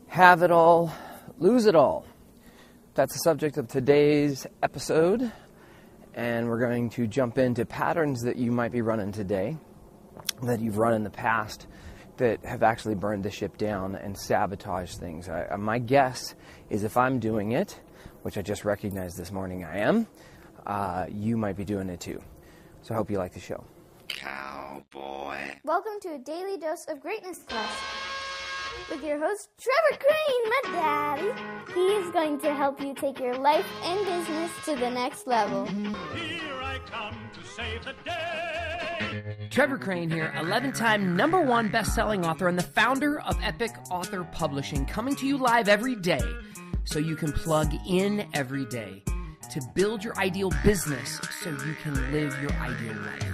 Have it all, lose it all. That's the subject of today's episode, and we're going to jump into patterns that you might be running today, that you've run in the past, that have actually burned the ship down and sabotaged things. My guess is if I'm doing it, which I just recognized this morning I am, you might be doing it too. So I hope you like the show. Cowboy. Welcome to a daily dose of greatness class with your host, Trevor Crane, my daddy. He is going to help you take your life and business to the next level. Here I come to save the day. Trevor Crane here, 11-time #1 best-selling author and the founder of Epic Author Publishing, coming to you live every day so you can plug in every day to build your ideal business so you can live your ideal life.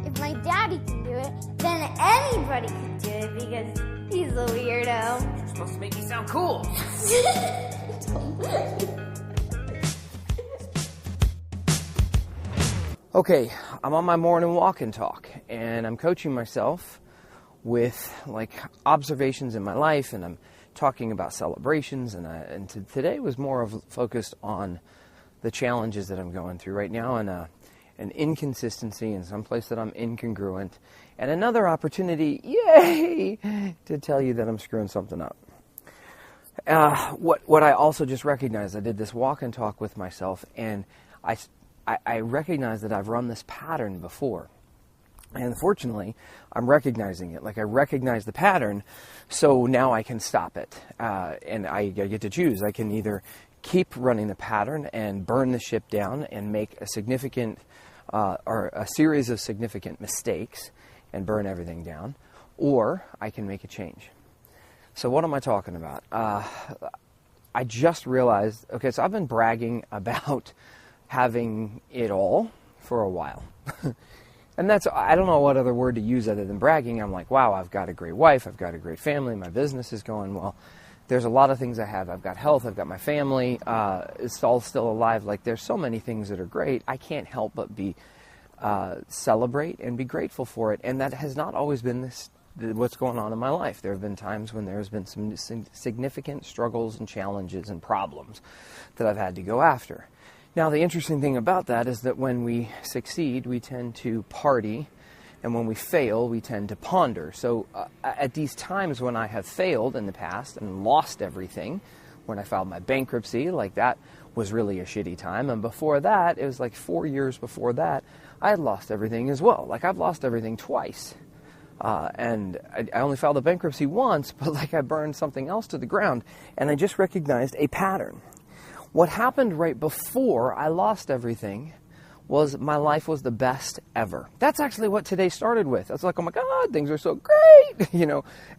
If my daddy can do it, then anybody can do it because he's a weirdo. You're supposed to make me sound cool. Okay, I'm on my morning walk and talk, and I'm coaching myself with observations in my life, and I'm talking about celebrations, and today was more of focused on the challenges that I'm going through right now, and an inconsistency in some place that I'm incongruent, and another opportunity, yay, to tell you that I'm screwing something up. What I also just recognized, I did this walk and talk with myself, and I recognized that I've run this pattern before. And fortunately, I'm recognizing it. I recognize the pattern, so now I can stop it. And I get to choose. I can either keep running the pattern and burn the ship down and make a significant or a series of significant mistakes and burn everything down, or I can make a change. So what am I talking about? I just realized, okay, so I've been bragging about having it all for a while. And I don't know what other word to use other than bragging. I'm like, wow, I've got a great wife, I've got a great family, my business is going well. There's a lot of things I have. I've got health, I've got my family, it's all still alive. There's so many things that are great. I can't help but celebrate and be grateful for it. And that has not always been what's going on in my life. There have been times when there's been some significant struggles and challenges and problems that I've had to go after. Now, the interesting thing about that is that when we succeed, we tend to party, and when we fail, we tend to ponder. So at these times when I have failed in the past and lost everything, when I filed my bankruptcy, that was really a shitty time. And before that, it was 4 years before that, I had lost everything as well. I've lost everything twice. And I only filed a bankruptcy once, but I burned something else to the ground, and I just recognized a pattern. What happened right before I lost everything was my life was the best ever. That's actually what today started with. I was like, oh my God, things are so great,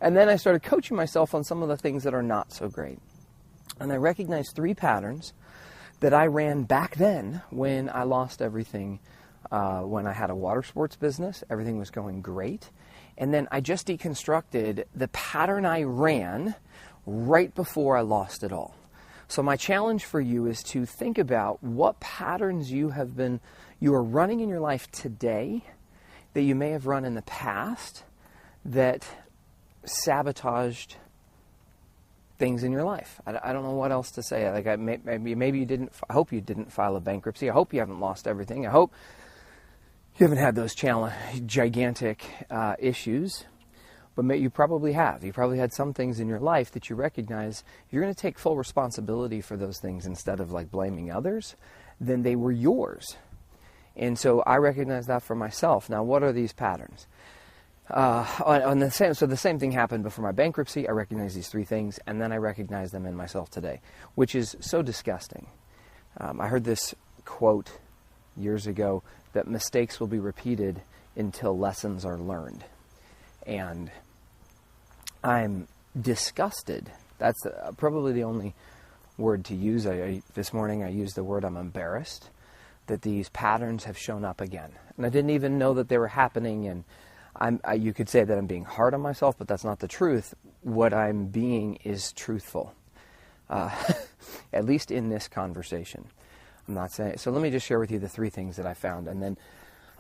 And then I started coaching myself on some of the things that are not so great. And I recognized 3 patterns that I ran back then when I lost everything. When I had a water sports business, everything was going great. And then I just deconstructed the pattern I ran right before I lost it all. So my challenge for you is to think about what patterns you are running in your life today that you may have run in the past that sabotaged things in your life. I don't know what else to say. Maybe you didn't. I hope you didn't file a bankruptcy. I hope you haven't lost everything. I hope you haven't had those gigantic issues. But you probably have. You probably had some things in your life that you recognize you're going to take full responsibility for those things instead of blaming others, then they were yours. And so I recognize that for myself. Now, what are these patterns? So the same thing happened before my bankruptcy. I recognized these 3 things, and then I recognize them in myself today, which is so disgusting. I heard this quote years ago that mistakes will be repeated until lessons are learned. And I'm disgusted. That's probably the only word to use. This morning I used the word I'm embarrassed that these patterns have shown up again. And I didn't even know that they were happening. And you could say that I'm being hard on myself, but that's not the truth. What I'm being is truthful, at least in this conversation. I'm not saying. So let me just share with you the 3 things that I found, and then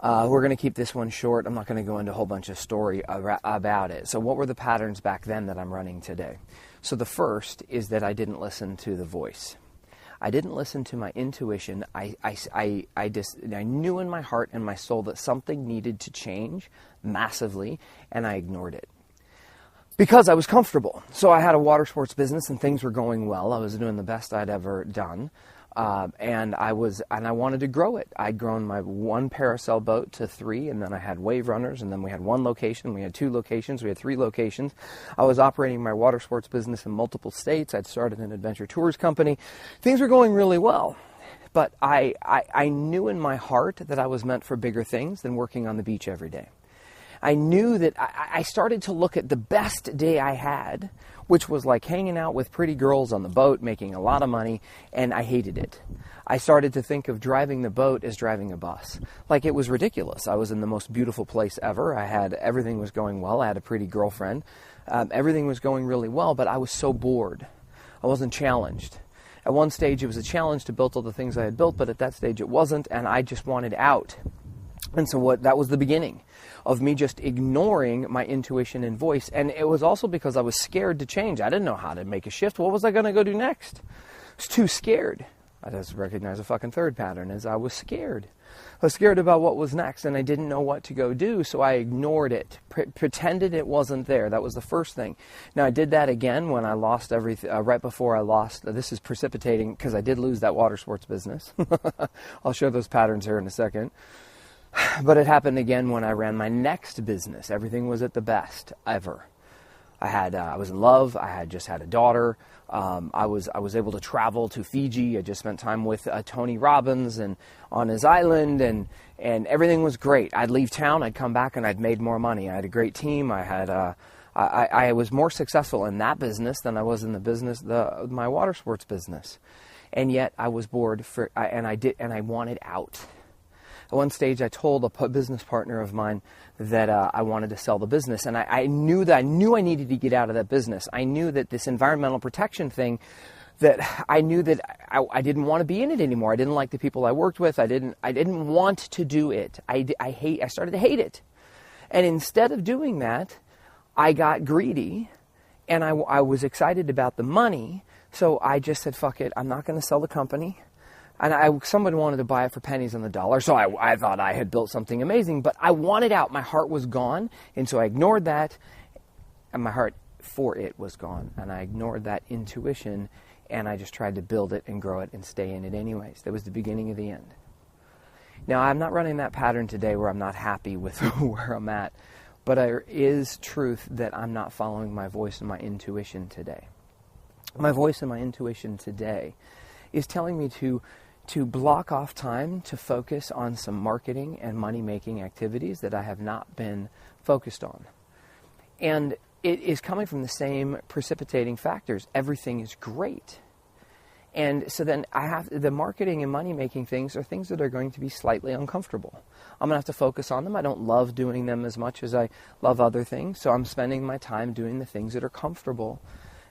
We're going to keep this one short. I'm not going to go into a whole bunch of story about it. So what were the patterns back then that I'm running today? So the first is that I didn't listen to the voice. I didn't listen to my intuition. I knew in my heart and my soul that something needed to change massively, and I ignored it. Because I was comfortable. So I had a water sports business and things were going well. I was doing the best I'd ever done. And I wanted to grow it. I'd grown my one parasail boat to 3, and then I had wave runners, and then we had 1 location, we had 2 locations, we had 3 locations. I was operating my water sports business in multiple states. I'd started an adventure tours company. Things were going really well. But I knew in my heart that I was meant for bigger things than working on the beach every day. I knew that I started to look at the best day I had, which was like hanging out with pretty girls on the boat, making a lot of money, and I hated it. I started to think of driving the boat as driving a bus. Like, it was ridiculous. I was in the most beautiful place ever. Everything was going well. I had a pretty girlfriend. Everything was going really well, but I was so bored. I wasn't challenged. At one stage, it was a challenge to build all the things I had built, but at that stage it wasn't, and I just wanted out. And so that was the beginning of me just ignoring my intuition and voice. And it was also because I was scared to change. I didn't know how to make a shift. What was I going to go do next? I was too scared. I just recognized a fucking third pattern is I was scared. I was scared about what was next, and I didn't know what to go do, so I ignored it, pretended it wasn't there. That was the first thing. Now, I did that again when I lost everything, right before I lost, this is precipitating because I did lose that water sports business. I'll show those patterns here in a second. But it happened again when I ran my next business. Everything was at the best ever. I was in love. I had just had a daughter. I was able to travel to Fiji. I just spent time with Tony Robbins and on his island, and everything was great. I'd leave town, I'd come back, and I'd made more money. I had a great team. I was more successful in that business than I was in the business, my water sports business, and yet I was bored and I wanted out. At one stage, I told a business partner of mine that I wanted to sell the business, and I knew I needed to get out of that business. I knew that this environmental protection thing, that I knew that I didn't want to be in it anymore. I didn't like the people I worked with. I didn't want to do it. I started to hate it, and instead of doing that, I got greedy, and I was excited about the money. So I just said, "Fuck it! I'm not going to sell the company." And somebody wanted to buy it for pennies on the dollar, so I thought I had built something amazing, but I wanted out. My heart was gone, and so I ignored that, and my heart for it was gone, and I ignored that intuition, and I just tried to build it and grow it and stay in it anyways. That was the beginning of the end. Now, I'm not running that pattern today where I'm not happy with where I'm at, but there is truth that I'm not following my voice and my intuition today. My voice and my intuition today is telling me to block off time to focus on some marketing and money-making activities that I have not been focused on. And it is coming from the same precipitating factors. Everything is great. And so then the marketing and money-making things are things that are going to be slightly uncomfortable. I'm going to have to focus on them. I don't love doing them as much as I love other things, so I'm spending my time doing the things that are comfortable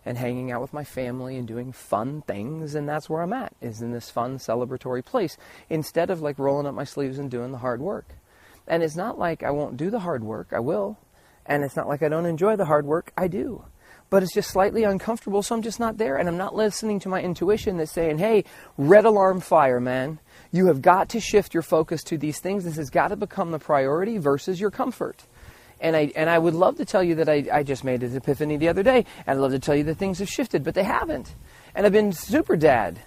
and hanging out with my family and doing fun things, and that's where I'm at, is in this fun, celebratory place, instead of like rolling up my sleeves and doing the hard work. And it's not like I won't do the hard work, I will. And it's not like I don't enjoy the hard work, I do. But it's just slightly uncomfortable, so I'm just not there, and I'm not listening to my intuition that's saying, hey, red alarm fire, man. You have got to shift your focus to these things. This has got to become the priority versus your comfort. And I would love to tell you that I just made an epiphany the other day. And I'd love to tell you that things have shifted, but they haven't. And I've been super dad.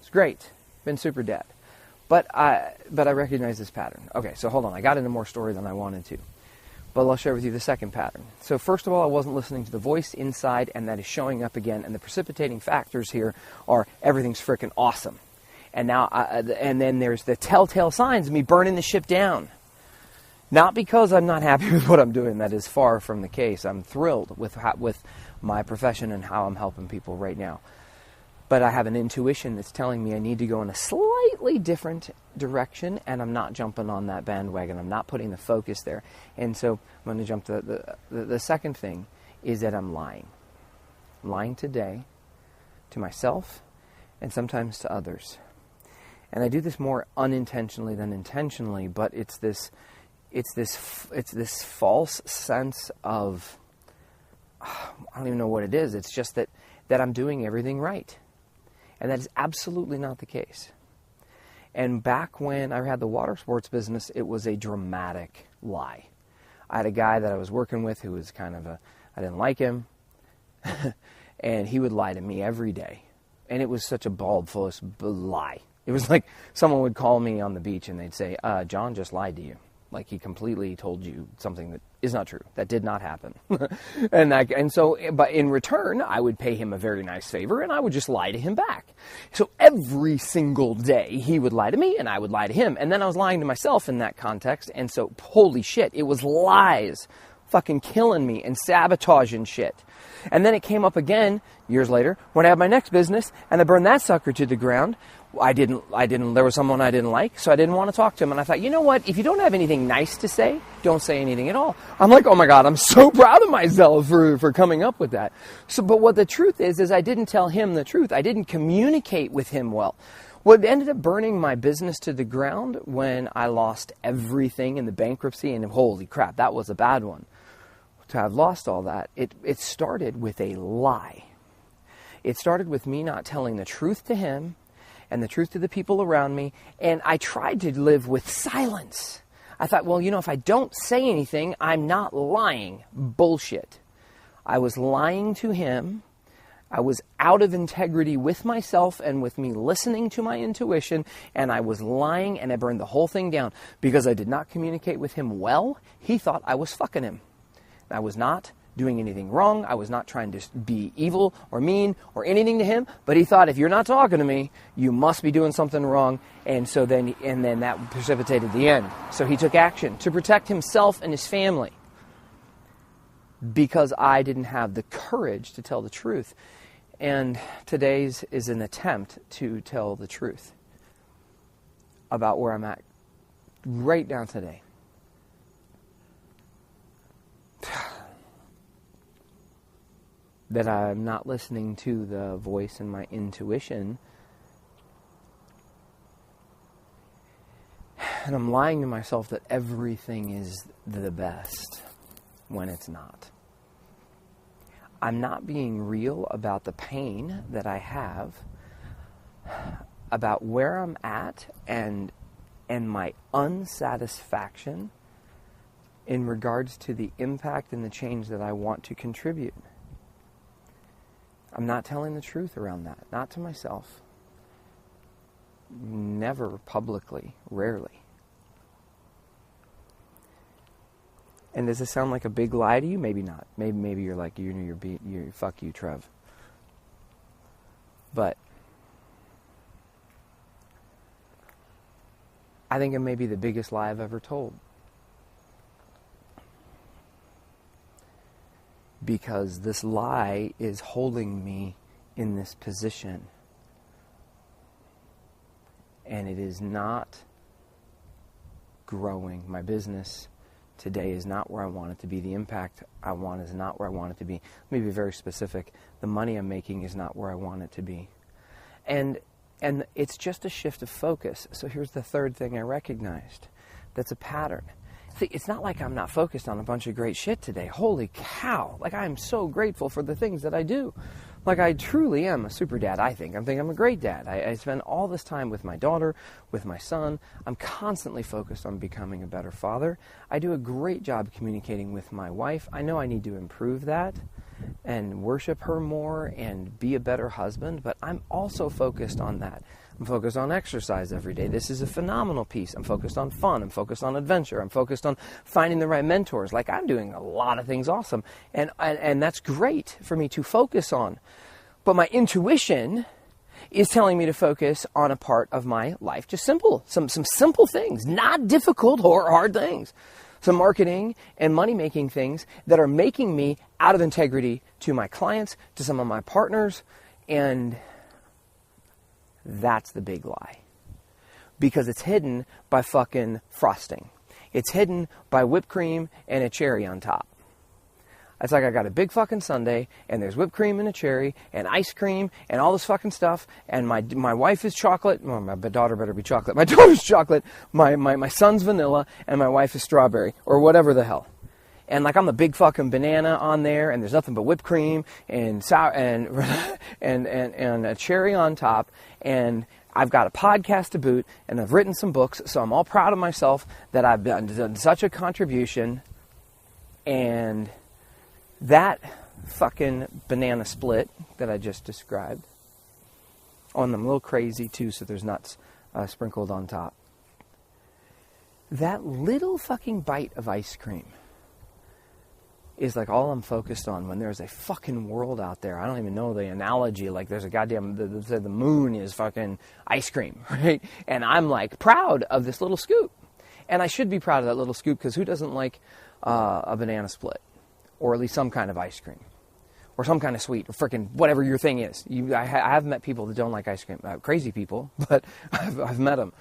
It's great. Been super dad. But I recognize this pattern. Okay, so hold on. I got into more story than I wanted to. But I'll share with you the second pattern. So first of all, I wasn't listening to the voice inside, and that is showing up again. And the precipitating factors here are everything's freaking awesome. And now, and then there's the telltale signs of me burning the ship down. Not because I'm not happy with what I'm doing. That is far from the case. I'm thrilled with my profession and how I'm helping people right now. But I have an intuition that's telling me I need to go in a slightly different direction, and I'm not jumping on that bandwagon. I'm not putting the focus there. And so I'm going to jump to the second thing is that I'm lying. I'm lying today to myself and sometimes to others. And I do this more unintentionally than intentionally, but it's this false sense of, I don't even know what it is. It's just that I'm doing everything right. And that is absolutely not the case. And back when I had the water sports business, it was a dramatic lie. I had a guy that I was working with who was kind of I didn't like him. And he would lie to me every day. And it was such a bald-faced lie. It was like someone would call me on the beach and they'd say, John just lied to you. Like he completely told you something that is not true. That did not happen. But in return, I would pay him a very nice favor and I would just lie to him back. So every single day he would lie to me and I would lie to him. And then I was lying to myself in that context. And so, holy shit, it was lies fucking killing me and sabotaging shit. And then it came up again years later when I had my next business and I burned that sucker to the ground. There was someone I didn't like, so I didn't want to talk to him. And I thought, you know what? If you don't have anything nice to say, don't say anything at all. I'm like, oh my God, I'm so proud of myself for coming up with that. But what the truth is I didn't tell him the truth. I didn't communicate with him well. What ended up burning my business to the ground when I lost everything in the bankruptcy, and holy crap, that was a bad one. To have lost all that, it started with a lie. It started with me not telling the truth to him and the truth to the people around me, and I tried to live with silence. I thought, well, if I don't say anything, I'm not lying. Bullshit. I was lying to him. I was out of integrity with myself and with me listening to my intuition, and I was lying, and I burned the whole thing down because I did not communicate with him well. He thought I was fucking him. I was not doing anything wrong. I was not trying to be evil or mean or anything to him, but he thought, if you're not talking to me, you must be doing something wrong. And then that precipitated the end. So he took action to protect himself and his family because I didn't have the courage to tell the truth. And today's is an attempt to tell the truth about where I'm at right now today. That I'm not listening to the voice in my intuition. And I'm lying to myself that everything is the best when it's not. I'm not being real about the pain that I have, about where I'm at and my unsatisfaction in regards to the impact and the change that I want to contribute. I'm not telling the truth around that, not to myself. Never publicly, rarely. And does this sound like a big lie to you? Maybe not. Maybe you're like, you're fuck you, Trev. But I think it may be the biggest lie I've ever told. Because this lie is holding me in this position. And it is not growing. My business today is not where I want it to be. The impact I want is not where I want it to be. Let me be very specific. The money I'm making is not where I want it to be. And it's just a shift of focus. So here's the third thing I recognized. That's a pattern. See, it's not like I'm not focused on a bunch of great shit today. Holy cow. Like, I am so grateful for the things that I do. Like, I truly am a super dad, I think. I'm a great dad. I spend all this time with my daughter, with my son. I'm constantly focused on becoming a better father. I do a great job communicating with my wife. I know I need to improve that and worship her more and be a better husband, but I'm also focused on that. I'm focused on exercise every day. This is a phenomenal piece. I'm focused on fun. I'm focused on adventure. I'm focused on finding the right mentors. Like, I'm doing a lot of things awesome. And that's great for me to focus on. But my intuition is telling me to focus on a part of my life. Just simple. Some simple things. Not difficult or hard things. Some marketing and money-making things that are making me out of integrity to my clients, to some of my partners, and that's the big lie. Because it's hidden by fucking frosting. It's hidden by whipped cream and a cherry on top. It's like I got a big fucking sundae, and there's whipped cream and a cherry, and ice cream, and all this fucking stuff, and my wife is chocolate. Well, my daughter better be chocolate. My daughter's chocolate, my son's vanilla, and my wife is strawberry, or whatever the hell. And like I'm the big fucking banana on there, and there's nothing but whipped cream and sour and a cherry on top, and I've got a podcast to boot, and I've written some books, so I'm all proud of myself that I've done such a contribution. And that fucking banana split that I just described, on them a little crazy too, so there's nuts sprinkled on top. That little fucking bite of ice cream is like all I'm focused on when there's a fucking world out there. I don't even know the analogy. Like there's a goddamn, the moon is fucking ice cream, right? And I'm like proud of this little scoop. And I should be proud of that little scoop, because who doesn't like a banana split? Or at least some kind of ice cream. Or some kind of sweet, or frickin' whatever your thing is. I have met people that don't like ice cream. Crazy people, but I've met them.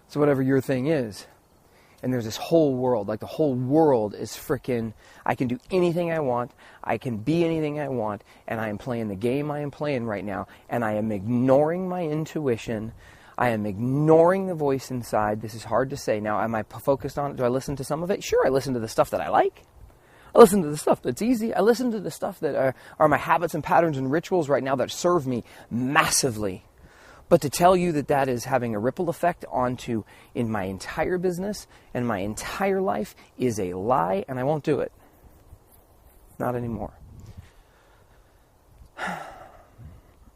So whatever your thing is. And there's this whole world, like the whole world is frickin', I can do anything I want, I can be anything I want, and I am playing the game I am playing right now, and I am ignoring my intuition, I am ignoring the voice inside. This is hard to say. Now, am I focused on it? Do I listen to some of it? Sure, I listen to the stuff that I like. I listen to the stuff that's easy. I listen to the stuff that are my habits and patterns and rituals right now that serve me massively. But to tell you that that is having a ripple effect onto in my entire business and my entire life is a lie, and I won't do it. Not anymore.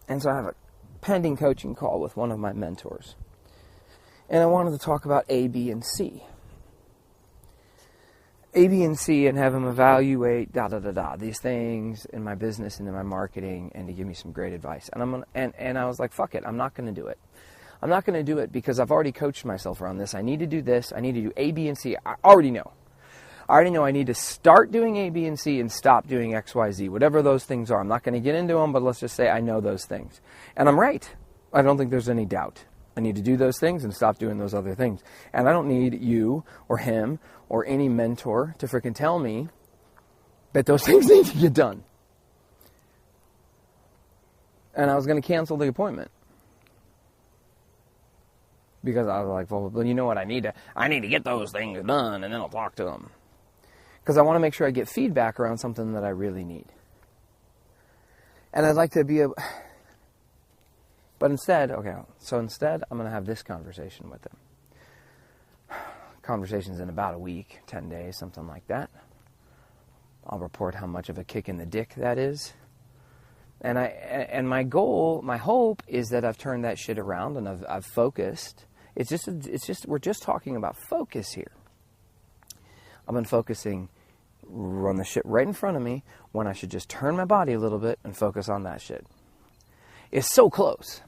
And so I have a pending coaching call with one of my mentors. And I wanted to talk about A, B, and C. A, B, and C, and have him evaluate these things in my business and in my marketing, and to give me some great advice. And I was like, fuck it, I'm not going to do it. I'm not going to do it because I've already coached myself around this. I need to do this. I need to do A, B, and C. I already know I need to start doing A, B, and C and stop doing X, Y, Z, whatever those things are. I'm not going to get into them, but let's just say I know those things. And I'm right. I don't think there's any doubt. I need to do those things and stop doing those other things. And I don't need you or him or any mentor to freaking tell me that those things need to get done. And I was going to cancel the appointment. Because I was like, well, you know what, I need to get those things done, and then I'll talk to them. Because I want to make sure I get feedback around something that I really need. And I'd like to be able... But instead, I'm going to have this conversation with him. Conversation's in about a week, 10 days, something like that. I'll report how much of a kick in the dick that is. And my goal, my hope is that I've turned that shit around and I've focused. It's just we're just talking about focus here. I've been focusing on the shit right in front of me when I should just turn my body a little bit and focus on that shit. It's so close.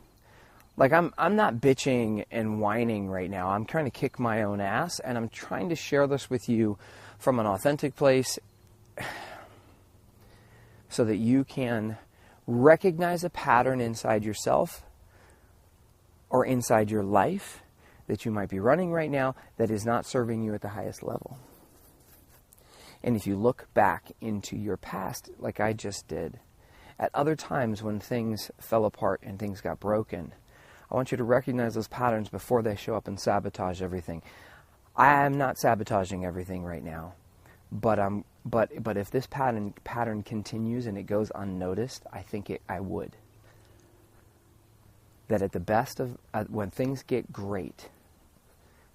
Like I'm not bitching and whining right now. I'm trying to kick my own ass, and I'm trying to share this with you from an authentic place so that you can recognize a pattern inside yourself or inside your life that you might be running right now that is not serving you at the highest level. And if you look back into your past, like I just did, at other times when things fell apart and things got broken, I want you to recognize those patterns before they show up and sabotage everything. I am not sabotaging everything right now, but if this pattern continues and it goes unnoticed, I think I would. That at the best of when things get great,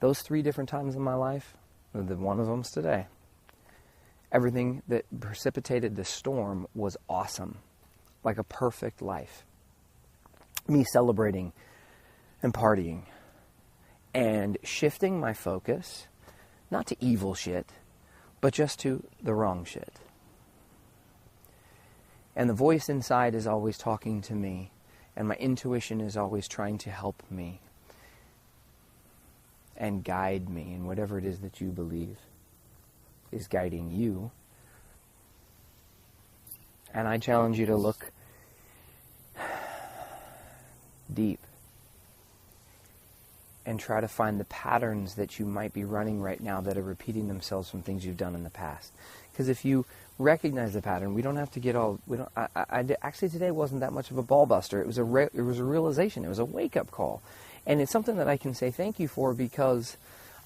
those 3 different times in my life, one of them's today. Everything that precipitated the storm was awesome, like a perfect life. Me celebrating and partying and shifting my focus, not to evil shit, but just to the wrong shit. And the voice inside is always talking to me, and my intuition is always trying to help me and guide me in whatever it is that you believe is guiding you. And I challenge you to look deep and try to find the patterns that you might be running right now that are repeating themselves from things you've done in the past. Because if you recognize the pattern, we don't have to get all. We don't. Actually, today wasn't that much of a ball buster. It was a realization. It was a wake up call, and it's something that I can say thank you for, because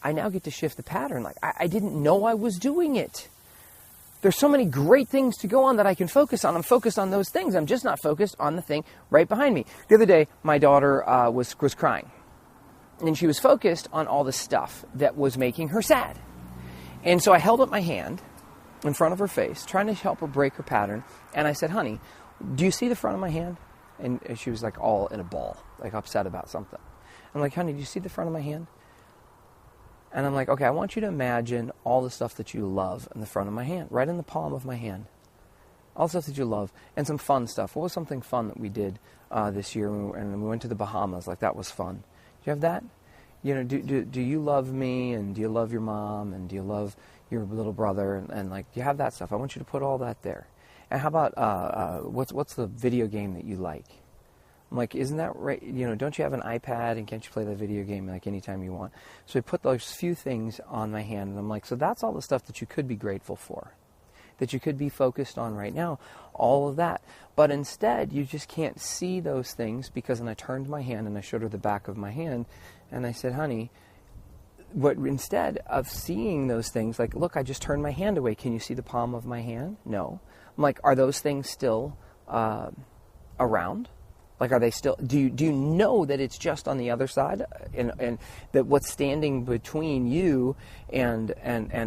I now get to shift the pattern. Like I didn't know I was doing it. There's so many great things to go on that I can focus on. I'm focused on those things. I'm just not focused on the thing right behind me. The other day, my daughter was crying, and she was focused on all the stuff that was making her sad. And so I held up my hand in front of her face, trying to help her break her pattern. And I said, honey, do you see the front of my hand? And she was like all in a ball, like upset about something. I'm like, honey, do you see the front of my hand? And I'm like, okay, I want you to imagine all the stuff that you love in the front of my hand, right in the palm of my hand. All the stuff that you love, and some fun stuff. What was something fun that we did this year? And we went to the Bahamas. Like, that was fun. Do you have that? You know, do you love me, and do you love your mom, and do you love your little brother, and like, you have that stuff. I want you to put all that there. And how about what's the video game that you like? I'm like, isn't that right? You know, don't you have an iPad, and can't you play that video game like anytime you want? So I put those few things on my hand, and I'm like, so that's all the stuff that you could be grateful for, that you could be focused on right now, all of that. But instead, you just can't see those things, because then I turned my hand and I showed her the back of my hand, and I said, honey, what instead of seeing those things, like, look, I just turned my hand away. Can you see the palm of my hand? No. I'm like, are those things still around? Like, are they still, do you know that it's just on the other side, and that what's standing between you and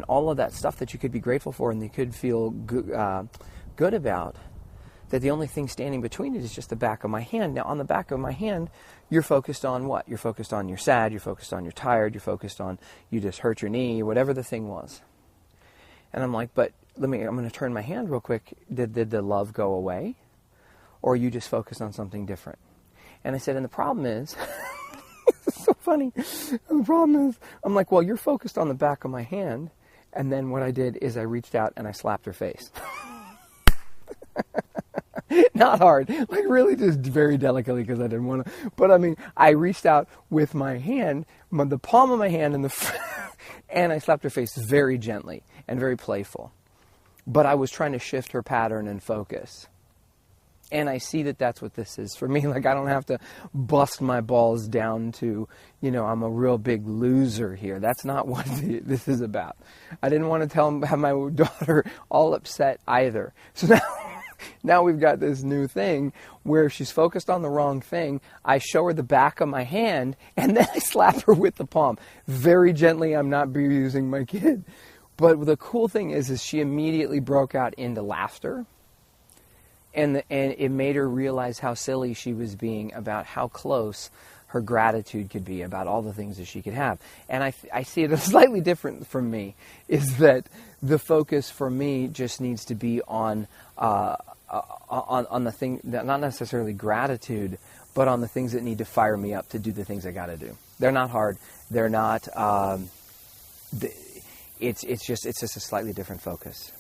all of that stuff that you could be grateful for and you could feel good about, that the only thing standing between it is just the back of my hand. Now, on the back of my hand, you're focused on what? You're focused on you're sad, you're focused on you're tired, you're focused on you just hurt your knee, whatever the thing was. And I'm like, but I'm going to turn my hand real quick. Did the love go away? Or you just focused on something different? And I said, and the problem is, it's so funny, and the problem is, I'm like, well, you're focused on the back of my hand, and then what I did is I reached out and I slapped her face. Not hard, like really just very delicately, because I didn't want to, but I mean, I reached out with my hand, the palm of my hand, and I slapped her face very gently and very playful. But I was trying to shift her pattern and focus. And I see that that's what this is for me. Like, I don't have to bust my balls down to, you know, I'm a real big loser here. That's not what this is about. I didn't want to have my daughter all upset either. So now we've got this new thing where she's focused on the wrong thing. I show her the back of my hand, and then I slap her with the palm. Very gently. I'm not abusing my kid. But the cool thing is she immediately broke out into laughter. And it made her realize how silly she was being about how close her gratitude could be about all the things that she could have. And I see it as slightly different from me, is that the focus for me just needs to be on the thing, not necessarily gratitude, but on the things that need to fire me up to do the things I got to do. They're not hard. They're not. It's just a slightly different focus.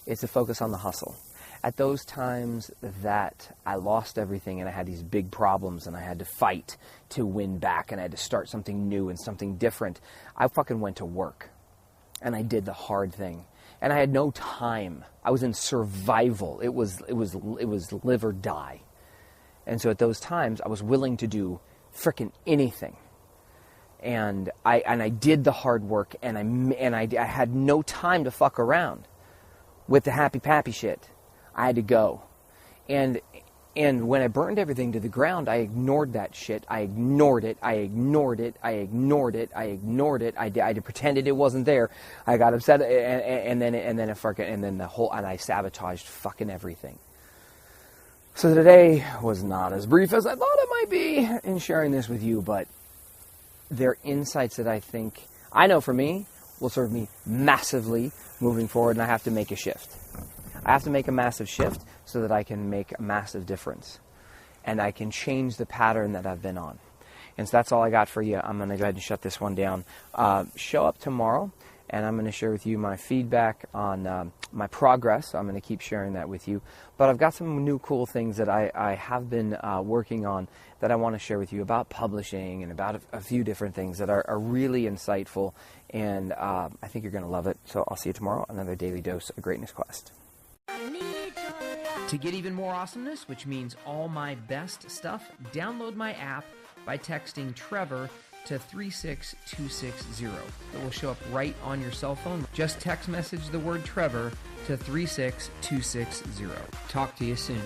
It's a focus on the hustle. At those times that I lost everything and I had these big problems and I had to fight to win back and I had to start something new and something different, I fucking went to work and I did the hard thing. And I had no time. I was in survival. It was live or die. And so at those times I was willing to do frickin' anything. And I did the hard work, and I had no time to fuck around with the happy pappy shit. I had to go. And when I burned everything to the ground, I ignored that shit. I ignored it. I pretended it wasn't there. I got upset, and I sabotaged fucking everything. So today was not as brief as I thought it might be in sharing this with you, but they're insights that I think, I know for me, will serve me massively moving forward, and I have to make a shift. I have to make a massive shift so that I can make a massive difference. And I can change the pattern that I've been on. And so that's all I got for you. I'm going to go ahead and shut this one down. Show up tomorrow and I'm going to share with you my feedback on my progress. I'm going to keep sharing that with you. But I've got some new cool things that I have been working on that I want to share with you about publishing and about a few different things that are really insightful, and I think you're going to love it. So I'll see you tomorrow, another Daily Dose of Greatness Quest. To get even more awesomeness, which means all my best stuff, download my app by texting Trevor to 36260. It will show up right on your cell phone. Just text message the word Trevor to 36260. Talk to you soon.